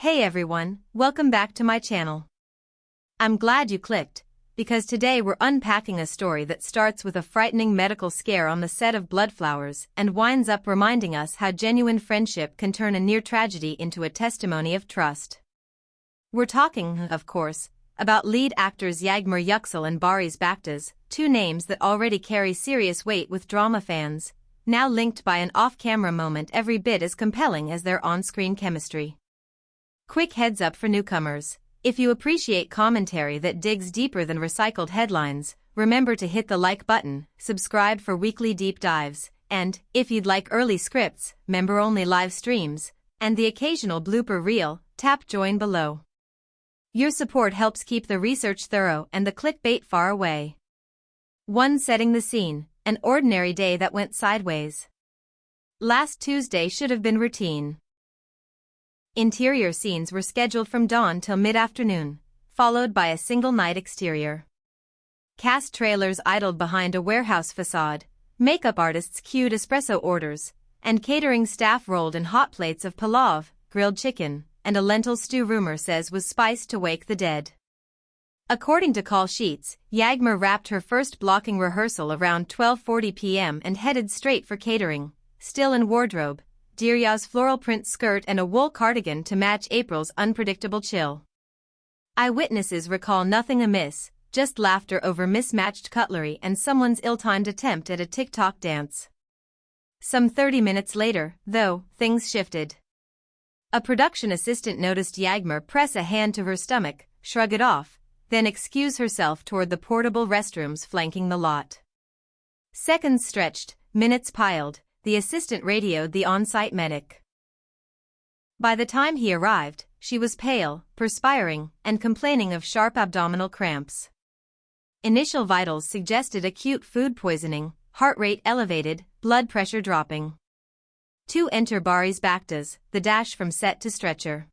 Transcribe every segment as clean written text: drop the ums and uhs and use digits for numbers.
Hey everyone, welcome back to my channel. I'm glad you clicked, because today we're unpacking a story that starts with a frightening medical scare on the set of Bloodflowers and winds up reminding us how genuine friendship can turn a near tragedy into a testimony of trust. We're talking, of course, about lead actors Yagmmer Yüksel and Barış Baktaş, two names that already carry serious weight with drama fans, now linked by an off-camera moment every bit as compelling as their on-screen chemistry. Quick heads up for newcomers: if you appreciate commentary that digs deeper than recycled headlines, remember to hit the like button, subscribe for weekly deep dives, and, if you'd like early scripts, member-only live streams, and the occasional blooper reel, tap join below. Your support helps keep the research thorough and the clickbait far away. 1. Setting the scene: an ordinary day that went sideways. Last Tuesday should have been routine. Interior scenes were scheduled from dawn till mid-afternoon, followed by a single-night exterior. Cast trailers idled behind a warehouse facade, makeup artists queued espresso orders, and catering staff rolled in hot plates of palav, grilled chicken, and a lentil stew rumor says was spiced to wake the dead. According to call sheets, Yagmmer wrapped her first blocking rehearsal around 12:40 p.m. and headed straight for catering, still in wardrobe, Derya's floral print skirt and a wool cardigan to match April's unpredictable chill. Eyewitnesses recall nothing amiss, just laughter over mismatched cutlery and someone's ill-timed attempt at a TikTok dance. Some 30 minutes later, though, things shifted. A production assistant noticed Yagmmer press a hand to her stomach, shrug it off, then excuse herself toward the portable restrooms flanking the lot. Seconds stretched, minutes piled. The assistant radioed the on-site medic. By the time he arrived, she was pale, perspiring, and complaining of sharp abdominal cramps. Initial vitals suggested acute food poisoning, heart rate elevated, blood pressure dropping. 2. Enter Barış Baktaş, the dash from set to stretcher.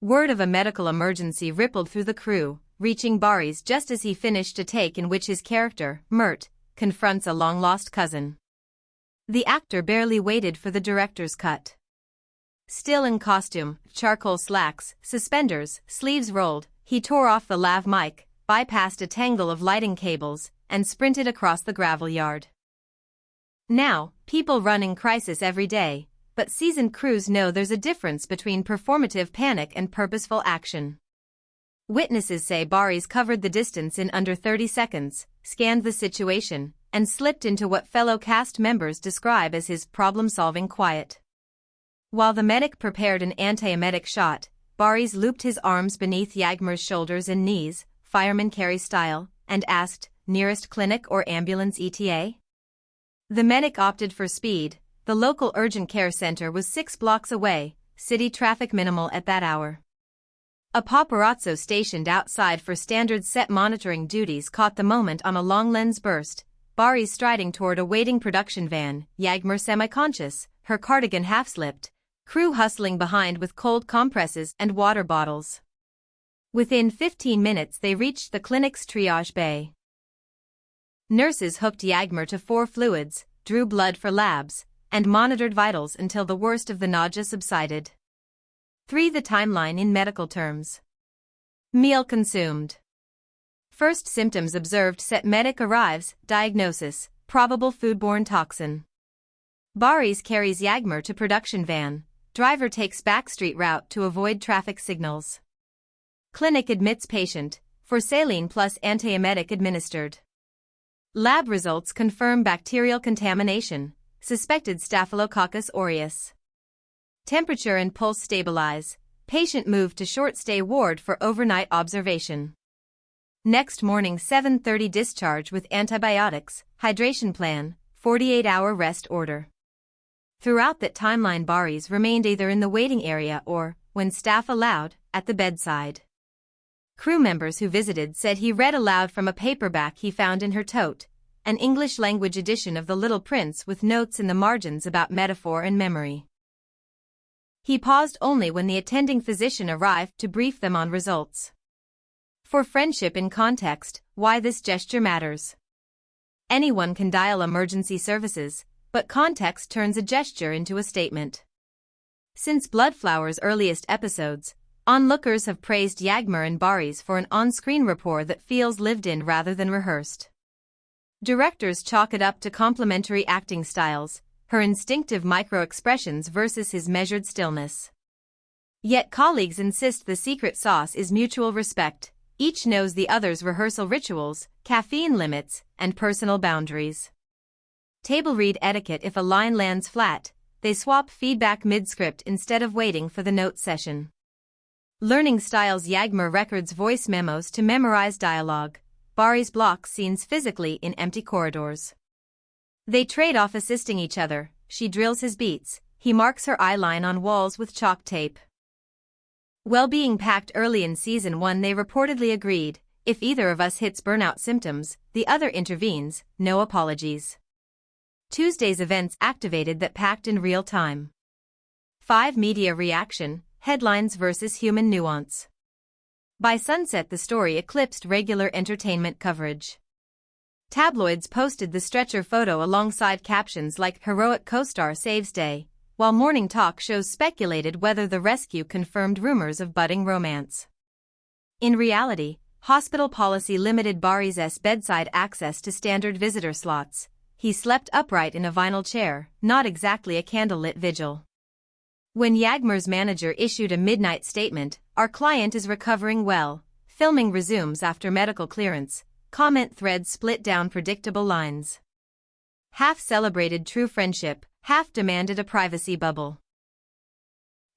Word of a medical emergency rippled through the crew, reaching Barış just as he finished a take in which his character, Mert, confronts a long-lost cousin. The actor barely waited for the director's cut. Still in costume, charcoal slacks, suspenders, sleeves rolled, he tore off the lav mic, bypassed a tangle of lighting cables, and sprinted across the gravel yard. Now, people run in crisis every day, but seasoned crews know there's a difference between performative panic and purposeful action. Witnesses say Barış covered the distance in under 30 seconds, scanned the situation, and slipped into what fellow cast members describe as his problem-solving quiet. While the medic prepared an antiemetic shot, Barış looped his arms beneath Yagmmer's shoulders and knees, fireman carry style, and asked, "Nearest clinic or ambulance ETA?" The medic opted for speed. The local urgent care center was 6 blocks away, city traffic minimal at that hour. A paparazzo stationed outside for standard set monitoring duties caught the moment on a long lens burst. Barış striding toward a waiting production van, Yagmmer semi-conscious, her cardigan half-slipped, crew hustling behind with cold compresses and water bottles. Within 15 minutes they reached the clinic's triage bay. Nurses hooked Yagmmer to 4 fluids, drew blood for labs, and monitored vitals until the worst of the nausea subsided. 3. The timeline in medical terms. Meal consumed. First symptoms observed set medic arrives, diagnosis, probable foodborne toxin. Barış carries Yagmmer to production van, driver takes backstreet route to avoid traffic signals. Clinic admits patient, for saline plus antiemetic administered. Lab results confirm bacterial contamination, suspected Staphylococcus aureus. Temperature and pulse stabilize, patient moved to short-stay ward for overnight observation. Next morning 7:30 discharge with antibiotics, hydration plan, 48-hour rest order. Throughout that timeline Barış remained either in the waiting area or, when staff allowed, at the bedside. Crew members who visited said he read aloud from a paperback he found in her tote, an English-language edition of The Little Prince with notes in the margins about metaphor and memory. He paused only when the attending physician arrived to brief them on results. For friendship in context, why this gesture matters. Anyone can dial emergency services, but context turns a gesture into a statement. Since Bloodflower's earliest episodes, onlookers have praised Yagmmer and Barış for an on-screen rapport that feels lived-in rather than rehearsed. Directors chalk it up to complementary acting styles, her instinctive micro-expressions versus his measured stillness. Yet colleagues insist the secret sauce is mutual respect. Each knows the other's rehearsal rituals, caffeine limits, and personal boundaries. Table read etiquette: if a line lands flat, they swap feedback mid-script instead of waiting for the note session. Learning styles: Yagmmer records voice memos to memorize dialogue. Barış blocks scenes physically in empty corridors. They trade off assisting each other. She drills his beats, he marks her eyeline on walls with chalk tape. Well, being packed early in season 1, they reportedly agreed, if either of us hits burnout symptoms, the other intervenes, no apologies. Tuesday's events activated that packed in real time. 5 Media reaction, headlines versus human nuance. By sunset the story eclipsed regular entertainment coverage. Tabloids posted the stretcher photo alongside captions like "Heroic co-star saves day," while morning talk shows speculated whether the rescue confirmed rumors of budding romance. In reality, hospital policy limited Barış's bedside access to standard visitor slots. He slept upright in a vinyl chair, not exactly a candlelit vigil. When Yagmmer's manager issued a midnight statement, "Our client is recovering well, filming resumes after medical clearance," comment threads split down predictable lines. Half celebrated true friendship, half demanded a privacy bubble.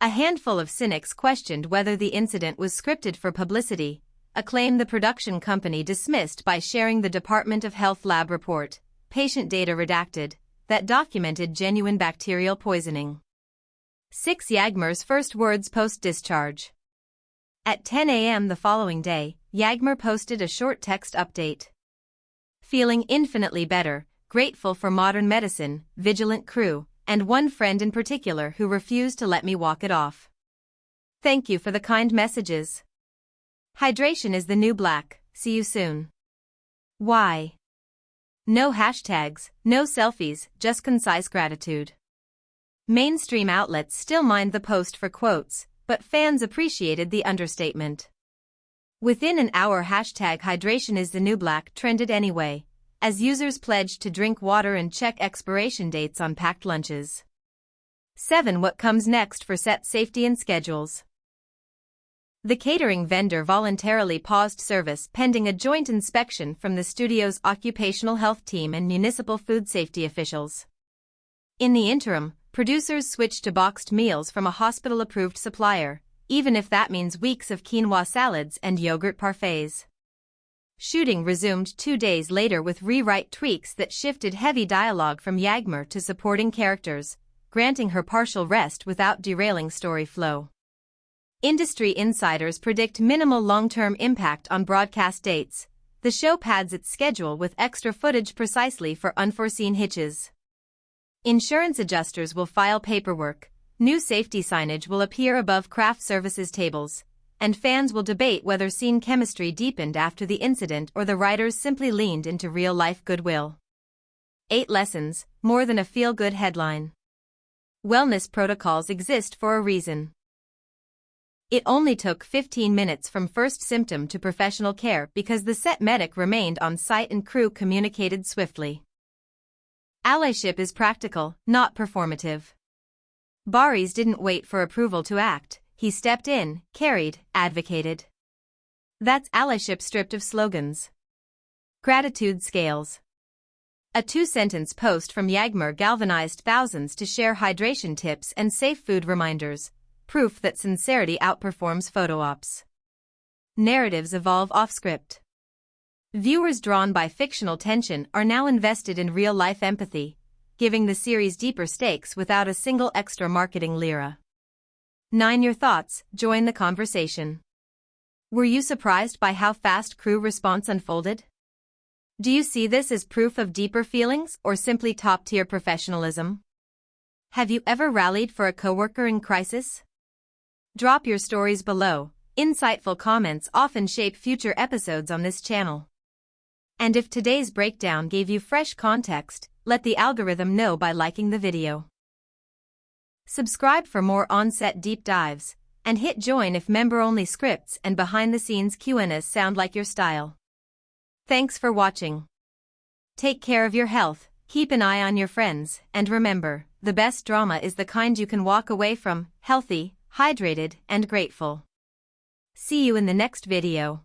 A handful of cynics questioned whether the incident was scripted for publicity, a claim the production company dismissed by sharing the Department of Health lab report, patient data redacted, that documented genuine bacterial poisoning. 6 Yagmmer's first words post-discharge. At 10 a.m. the following day, Yagmmer posted a short text update. "Feeling infinitely better, grateful for modern medicine, vigilant crew, and one friend in particular who refused to let me walk it off. Thank you for the kind messages. Hydration is the new black, see you soon." Why? No hashtags, no selfies, just concise gratitude. Mainstream outlets still mined the post for quotes, but fans appreciated the understatement. Within an hour, #hydration is the new black trended anyway, as users pledged to drink water and check expiration dates on packed lunches. 7 What comes next for set safety and schedules? The catering vendor voluntarily paused service pending a joint inspection from the studio's occupational health team and municipal food safety officials. In the interim, producers switched to boxed meals from a hospital-approved supplier, even if that means weeks of quinoa salads and yogurt parfaits. Shooting resumed 2 days later with rewrite tweaks that shifted heavy dialogue from Yagmmer to supporting characters, granting her partial rest without derailing story flow. Industry insiders predict minimal long-term impact on broadcast dates. The show pads its schedule with extra footage precisely for unforeseen hitches. Insurance adjusters will file paperwork, new safety signage will appear above craft services tables, and fans will debate whether scene chemistry deepened after the incident or the writers simply leaned into real-life goodwill. 8 Lessons, more than a feel-good headline. Wellness protocols exist for a reason. It only took 15 minutes from first symptom to professional care because the set medic remained on site and crew communicated swiftly. Allyship is practical, not performative. Barış didn't wait for approval to act, he stepped in, carried, advocated. That's allyship stripped of slogans. Gratitude scales. A 2-sentence post from Yagmmer galvanized thousands to share hydration tips and safe food reminders, proof that sincerity outperforms photo ops. Narratives evolve off-script. Viewers drawn by fictional tension are now invested in real-life empathy, giving the series deeper stakes without a single extra marketing lira. 9 Your thoughts, join the conversation. Were you surprised by how fast crew response unfolded? Do you see this as proof of deeper feelings or simply top-tier professionalism? Have you ever rallied for a coworker in crisis? Drop your stories below. Insightful comments often shape future episodes on this channel. And if today's breakdown gave you fresh context, let the algorithm know by liking the video. Subscribe for more on-set deep dives, and hit join if member-only scripts and behind-the-scenes Q&As sound like your style. Thanks for watching. Take care of your health, keep an eye on your friends, and remember, the best drama is the kind you can walk away from, healthy, hydrated, and grateful. See you in the next video.